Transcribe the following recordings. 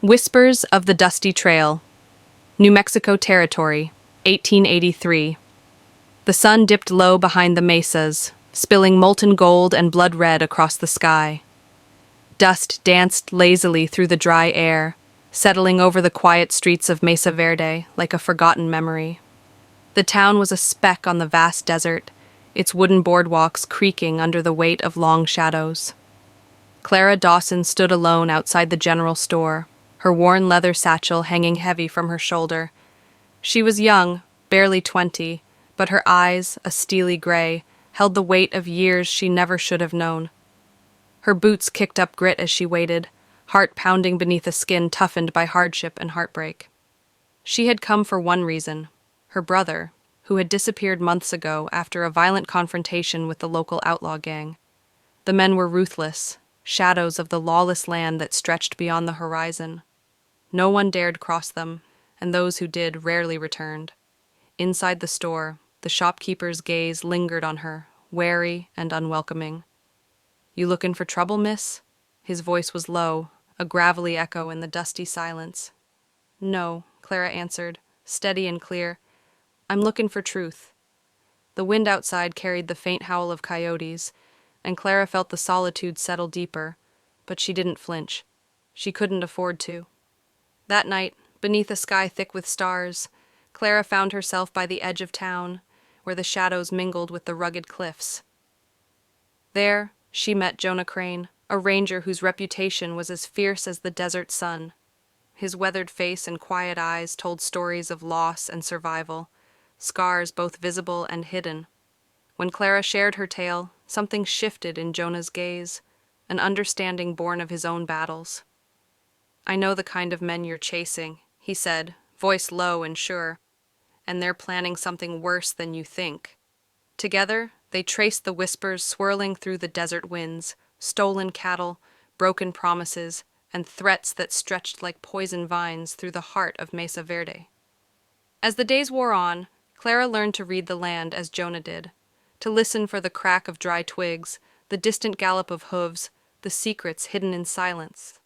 Whispers of the Dusty Trail, New Mexico Territory, 1883. The sun dipped low behind the mesas, spilling molten gold and blood red across the sky. Dust danced lazily through the dry air, settling over the quiet streets of Mesa Verde like a forgotten memory. The town was a speck on the vast desert, its wooden boardwalks creaking under the weight of long shadows. Clara Dawson stood alone outside the general store, her worn leather satchel hanging heavy from her shoulder. She was young, barely 20, but her eyes, a steely gray, held the weight of years she never should have known. Her boots kicked up grit as she waited, heart pounding beneath a skin toughened by hardship and heartbreak. She had come for one reason: her brother, who had disappeared months ago after a violent confrontation with the local outlaw gang. The men were ruthless, shadows of the lawless land that stretched beyond the horizon. No one dared cross them, and those who did rarely returned. Inside the store, the shopkeeper's gaze lingered on her, wary and unwelcoming. "You lookin' for trouble, miss?" His voice was low, a gravelly echo in the dusty silence. "No," Clara answered, steady and clear. "I'm lookin' for truth." The wind outside carried the faint howl of coyotes, and Clara felt the solitude settle deeper, but she didn't flinch. She couldn't afford to. That night, beneath a sky thick with stars, Clara found herself by the edge of town, where the shadows mingled with the rugged cliffs. There, she met Jonah Crane, a ranger whose reputation was as fierce as the desert sun. His weathered face and quiet eyes told stories of loss and survival, scars both visible and hidden. When Clara shared her tale, something shifted in Jonah's gaze, an understanding born of his own battles. "I know the kind of men you're chasing," he said, voice low and sure, "and they're planning something worse than you think." Together, they traced the whispers swirling through the desert winds, stolen cattle, broken promises, and threats that stretched like poison vines through the heart of Mesa Verde. As the days wore on, Clara learned to read the land as Jonah did, to listen for the crack of dry twigs, the distant gallop of hooves, the secrets hidden in silence.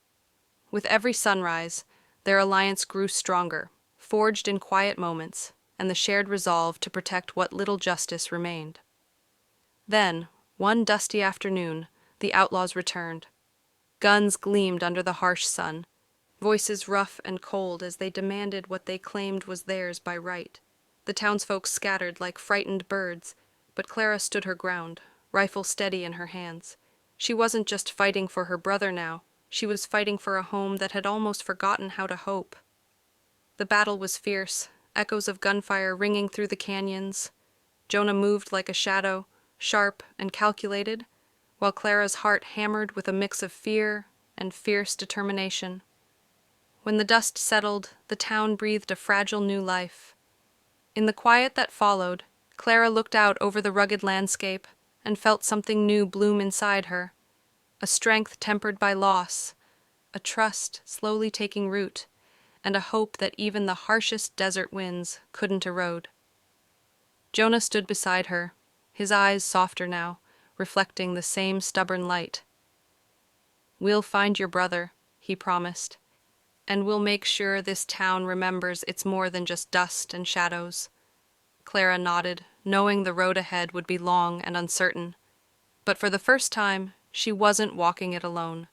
With every sunrise, their alliance grew stronger, forged in quiet moments, and the shared resolve to protect what little justice remained. Then, one dusty afternoon, the outlaws returned. Guns gleamed under the harsh sun, voices rough and cold as they demanded what they claimed was theirs by right. The townsfolk scattered like frightened birds, but Clara stood her ground, rifle steady in her hands. She wasn't just fighting for her brother now, she was fighting for a home that had almost forgotten how to hope. The battle was fierce, echoes of gunfire ringing through the canyons. Jonah moved like a shadow, sharp and calculated, while Clara's heart hammered with a mix of fear and fierce determination. When the dust settled, the town breathed a fragile new life. In the quiet that followed, Clara looked out over the rugged landscape and felt something new bloom inside her, a strength tempered by loss, a trust slowly taking root, and a hope that even the harshest desert winds couldn't erode. Jonah stood beside her, his eyes softer now, reflecting the same stubborn light. "We'll find your brother," he promised, "and we'll make sure this town remembers it's more than just dust and shadows." Clara nodded, knowing the road ahead would be long and uncertain. But for the first time, she wasn't walking it alone.